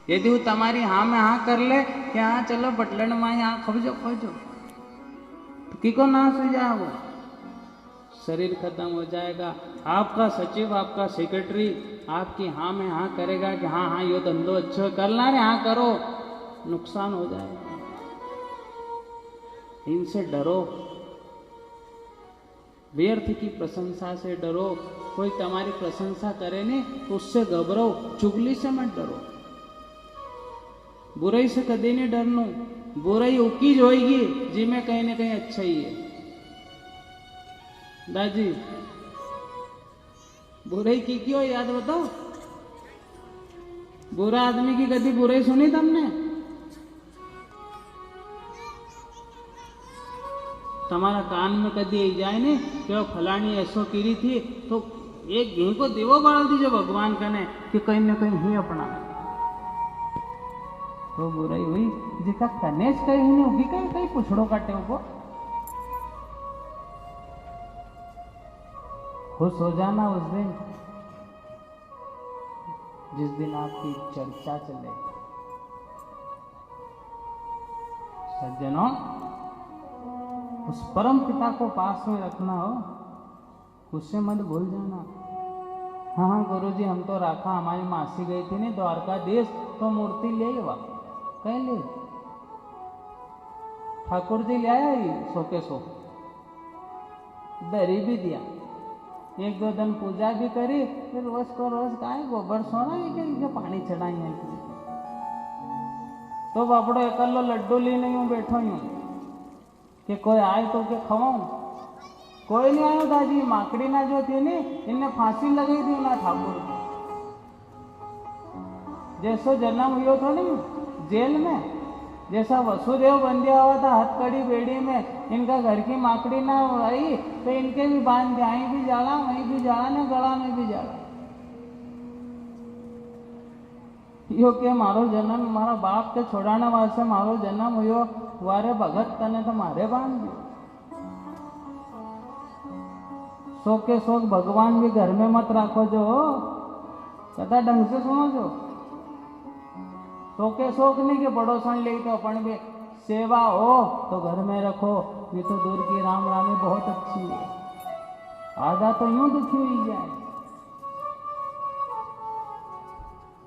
यदि वो तुम्हारी हाँ में हाँ कर ले कि हाँ चलो बटलन में यहाँ खबजो खोजो, तो की को नाश हो जाए, वो शरीर खत्म हो जाएगा। आपका सचिव, आपका सेक्रेटरी आपकी हाँ में हाँ करेगा कि हाँ हाँ यो धंधो अच्छो करना रे, हाँ करो, नुकसान हो जाएगा। इनसे डरो, व्यर्थ की प्रशंसा से डरो। कोई तुम्हारी प्रशंसा करे नहीं तो उससे घबरो, चुगली से मत डरो। बुराई से कभी नहीं डरनो, बुराई उकीज होगी जी में कहीं ना कहीं अच्छा ही है। दादी बुराई की क्यों याद बताओ, बुरा आदमी की कभी बुराई सुनी तुमने? तुम्हारा कान में कभी आई जाए नहीं कि फलानी ऐसो कीरी थी, तो एक घी को देवो बाल दीजो भगवान कने कि कहीं ना कहीं ही अपना तो बुराई हुई जिका कनेश कहीं नहीं होगी, कहीं कहीं पुछड़ो काटे को खुश हो जाना उस दिन जिस दिन आपकी चर्चा चले। सज्जनों, उस परम पिता को पास में रखना हो, उससे मत भूल जाना। हाँ हाँ गुरुजी, हम तो राखा, हमारी मासी गई थी नहीं द्वारकाधीश, तो मूर्ति ले वा कह ले, ठाकुर जी ले आया ही सो के सो, दरी भी दिया, एक दो दिन पूजा भी करी, फिर रोज को रोज गाय गोबर सोना ये पानी चढ़ाई है। तो बापड़ो एकलो लड्डू ली नहीं हूँ, बैठो ही हूँ कि कोई आए तो के खवाऊं, कोई नहीं आयो दादी। माकड़ी ना जो थी नी, इनने फांसी लगाई थी ना ठाकुर को, जैसो जन्म हुआ था नहीं जेल में, जैसा वसुदेव बंदिया हुआ था हथकड़ी बेड़ी में, इनका घर की माकड़ी ना आई तो इनके भी बांध दिया, यहीं भी जाला वहीं भी जाला ने गला में भी जाला। यो के मारो जन्म मारा बाप के छोड़ाने वास्ते मारो जन्म हुयो, वारे भगत तने तो मारे बांध दियो। शोक के शोक भगवान भी घर में मत राखो जो, कदा ढंग से सुनो जो। शोक के शोक नहीं कि पड़ोसन ले तो अपन भी सेवा हो तो घर में रखो, नहीं तो दूर की राम रामी बहुत अच्छी है, आधा तो यूं दुखी हुई जाए,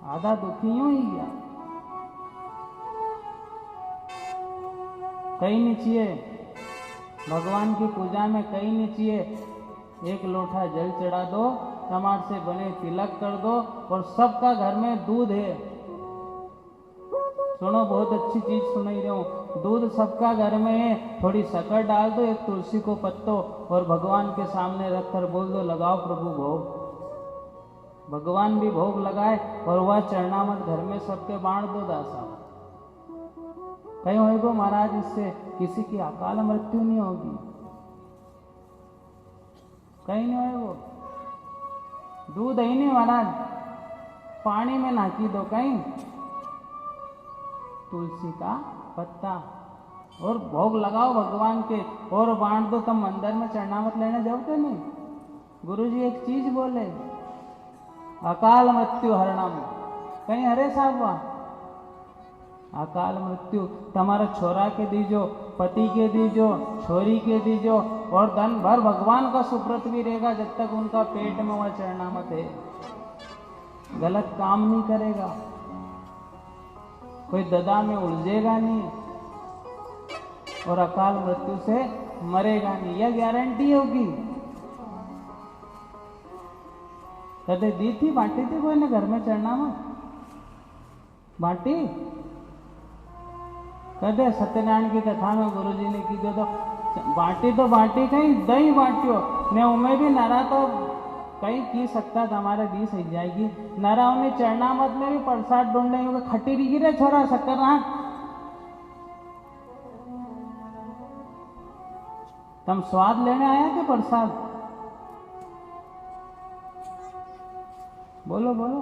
आधा दुखी यूं ही गया। कहीं नहीं चाहिए भगवान की पूजा में, कहीं नहीं चाहिए एक लोटा जल चढ़ा दो, टमाटर से बने तिलक कर दो, और सबका घर में दूध है। सुनो, बहुत अच्छी चीज सुनाई रहा हूं, दूध सबका घर में है, थोड़ी शक्कर डाल दो, एक तुलसी को पत्तो, और भगवान के सामने रखकर बोल दो लगाओ प्रभु भोग। भगवान भी भोग लगाए और वह चरणामत घर में सबके बांट दो दासा। कहीं होएगो महाराज, इससे किसी की अकाल मृत्यु नहीं होगी, कहीं नहीं होएगो। दूध ही नहीं महाराज, पानी में नाकी दो कहीं तुलसी का पत्ता, और भोग लगाओ भगवान के, और बांट दो। तुम मंदिर में चरणामत लेने जाओ तो नहीं, गुरुजी एक चीज बोले, अकाल मृत्यु हरणम, कहीं हरे साहब वहां अकाल मृत्यु तुम्हारे छोरा के दीजो, पति के दीजो, छोरी के दीजो, और धन भर भगवान का सुप्रत भी रहेगा जब तक उनका पेट में वह चरणामत है। गलत काम नहीं करेगा, कोई ददा में उलझेगा नहीं, और अकाल मृत्यु से मरेगा नहीं, यह गारंटी होगी। कदे दी थी, बांटी थी कोई ने घर में चरणामत बांटी? कदे सत्यनारायण की कथा में गुरुजी ने की तो बांटी तो बांटी, कहीं दही बांटियो ने उमें भी नारा तो कहीं की सकता था, हमारे दी सही जाएगी नारा। उन्हें चरणामत में भी प्रसाद ढूंढने होगा, खट्टी गिरे छोरा शक्कर ना, तुम स्वाद लेने आया कि प्रसाद? बोलो बोलो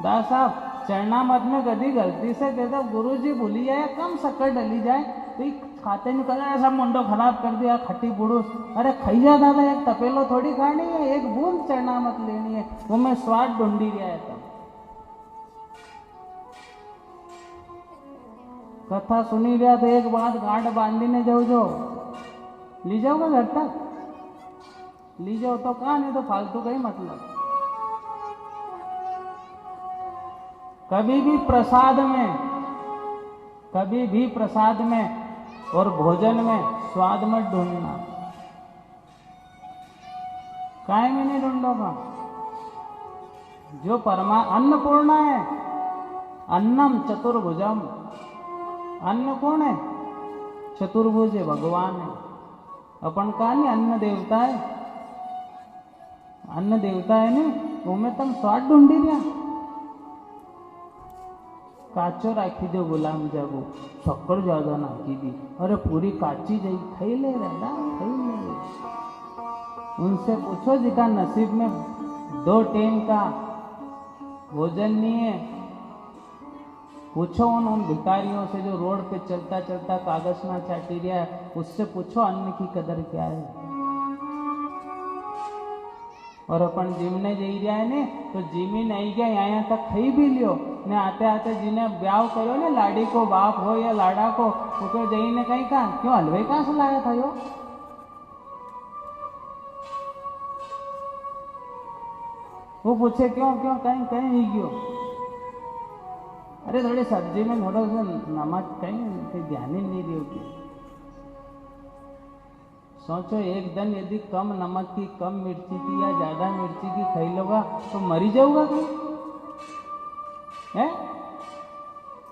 दास साहब, चरणामत में कभी गलती से कहते गुरुजी भूली जाए, कम शक्कर डली जाए तो खाते नहीं कर, ऐसा मुंडो खराब कर दिया खट्टी पुरुष। अरे खाई जा दादा, एक तपेलो थोड़ी खानी है, एक बूंद चरणामत लेनी है, वो मैं स्वाद ढूंढी गया है। तब कथा सुनी रहा तो एक बात गांठ बांधी ने जाओ जो ली जाओगा घर तक, ली जाओ तो कहा, नहीं तो फालतू का ही मतलब। कभी भी प्रसाद में और भोजन में स्वाद मत ढूंढना। काहे में नहीं ढूंढोगा? जो अन्नपूर्णा है, अन्नम चतुर्भुजम। अन्न कौन है? चतुर्भुज है, भगवान है। अपन का नहीं अन्न देवता है, अन्न देवता है नहीं, वो में तुम स्वाद ढूंढी दिया। काचो राखी दो गुलाम जाबू, शक्कर ज्यादा नाखी दी, अरे पूरी काची जाई खाई ले रहा, खाई ले। उनसे पूछो जिका नसीब में 2 टाइम का भोजन नहीं है, पूछो उन भिखारियों से जो रोड पे चलता चलता कागज ना चाटी रहा है, उससे पूछो अन्न की कदर क्या है। और अपन जिम ने जई रहा है ने तो जिमी नहीं गया, यहाँ तक खाई भी लियो ने, आते आते जिन्हें ब्याह करो ने, लाड़ी को बाप हो या लाड़ा को, तो क्यों जई ने कहीं कहा, क्यों हलवे कहाँ से लाया था यो? वो पूछे क्यों क्यों कहीं कहीं ही क्यों? अरे थोड़ी सब्जी में थोड़ा सा नमक कहीं ध्यान ही नहीं रही होती। सोचो एक दिन यदि कम नमक की, कम मिर्ची की या ज्यादा मिर्ची की खाई लोगा तो मरी जाऊगा कहीं है?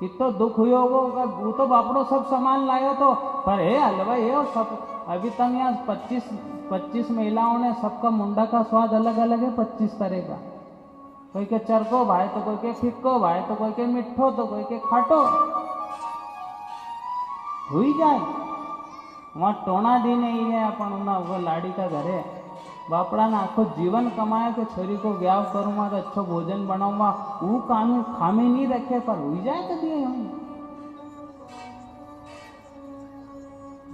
कितना दुख हुआ होगा। वो तो बापड़ो सब सामान लायो तो, पर है हलवा ये सब। अभी तक यहाँ 25 महिलाओं ने, सबका मुंडा का स्वाद अलग अलग है, 25 तरह का। कोई के चरको भाई तो कोई के फिक्को भाई तो कोई के मिठो तो कोई के खाटो हुई जाए। वहाँ टोना दी नहीं है अपन उना, वो लाड़ी का घर है। बापड़ा ने आखो जीवन कमाए कि छोरी को ब्याह करूँगा तो अच्छो भोजन बनाऊंगा, वो काम खामी नहीं रखे, पर हुई जाए तो दिए हम।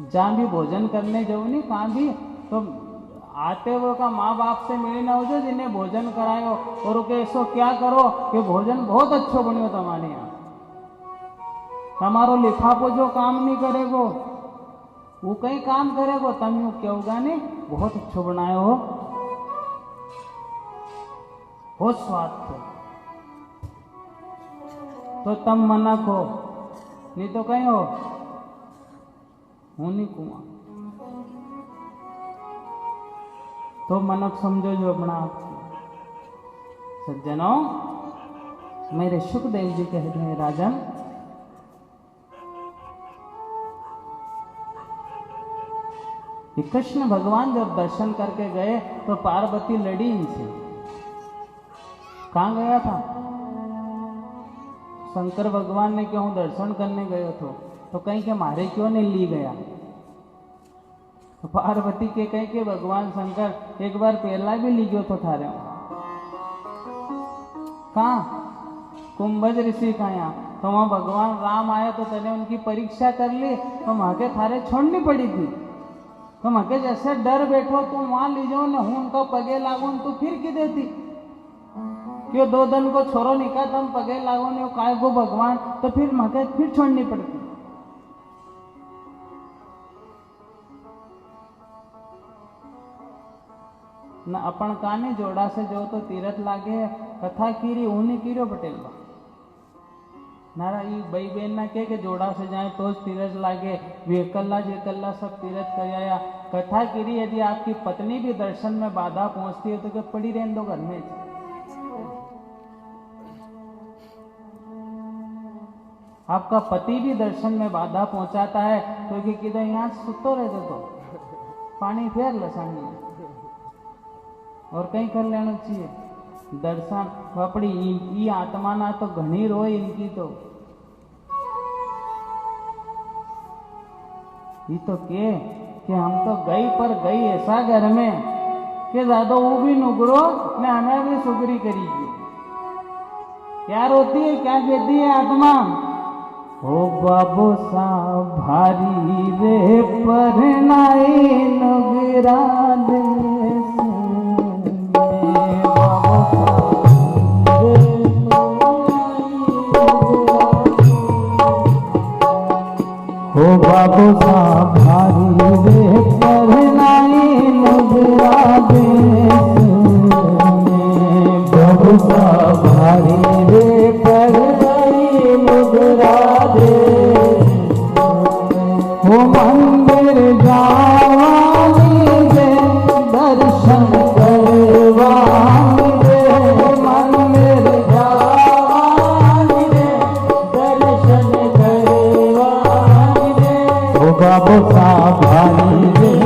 जहाँ भी भोजन करने जाओ नहीं, कहाँ भी तो आते हुए का माँ बाप से मिली ना हो जो जिन्हें भोजन करायो और के ऐसो क्या करो कि भोजन बहुत अच्छो बनियो तुम्हारे यहाँ। हमारो लिफाफो जो काम नहीं करेगो वो कहीं काम करेगो, तम यू क्या होगा नहीं, बहुत अच्छो बनायो हो स्वाद तो तम मनक हो, नहीं तो कहीं हो नहीं कुआं। तो मनक समझो जो अपना आप सज्जनों, मेरे सुखदेव जी कहते हैं राजन, कि कृष्ण भगवान जब दर्शन करके गए तो पार्वती लड़ी इनसे। कहाँ गया था? शंकर भगवान ने क्यों दर्शन करने गए तो कहीं के मारे क्यों नहीं ली गया? तो पार्वती के कहीं के भगवान शंकर एक बार पहला भी ली गयो तो थारे कहाँ कुंभज ऋषि का यहाँ, तो वहां भगवान राम आया तो तने उनकी परीक्षा कर ली, तो वहां के थारे छोड़नी पड़ी थी। तो मके जैसे डर बैठो तुम वहां ली जाओ ने, हूं उनका पगे लागो तो फिर की देती क्यों? 2 दिन को छोरो निका तुम पगे लागो ने काय को भगवान, तो फिर मके फिर छोड़नी पड़ती। न अपन काने जोड़ा से जो तो तीरथ लागे कथा कीरी ऊनी कीरो पटेल बा नारा ये भाई बहन ना के जोड़ा से जाए तो तीरथ लागे, वे कल्ला सब तीरथ कर आया। कथा कीरी यदि आपकी पत्नी भी दर्शन में बाधा पहुंचती है तो क्या पड़ी रहने दो घर में। आपका पति भी दर्शन में बाधा पहुंचाता है तो किधर यहाँ सुतो रहते तो पानी फेर लसानी और कहीं कर लेना चाहिए दर्शन। अपनी आत्मा ना तो घनी रोए इनकी तो ये तो के कि हम तो गई पर गई ऐसा घर में कि ज्यादा वो भी नुगरो ने हमें भी सुगरी करीगी। क्या रोती है क्या कहती है आत्मा? ओ बाबू सा भारी रे परनाई नुगरा दे भारी रे परनाई मुगरा दे वो मंदिर जावानी दे दर्शन करवानी दे मंदिर जावानी दे दर्शन करवानी दे वो बाबू सा भारी रे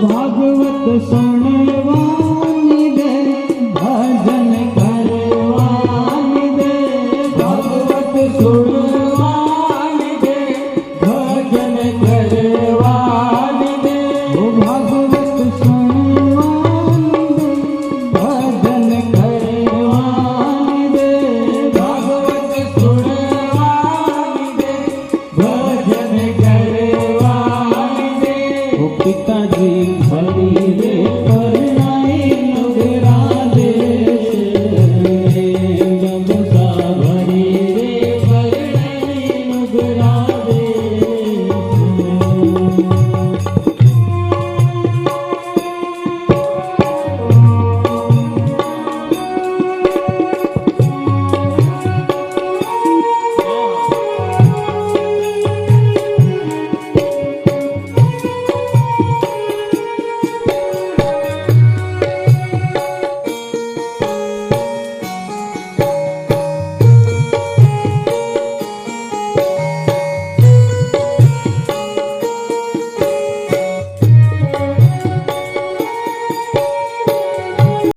भागवत सुनवानी दे भजन करवानी दे भागवत सुनवानी दे भजन करवानी दे भागवत सुनवानी दे भजन करवानी दे भागवत सुनवानी दे भजन करवानी दे पिताजी भरी रे पर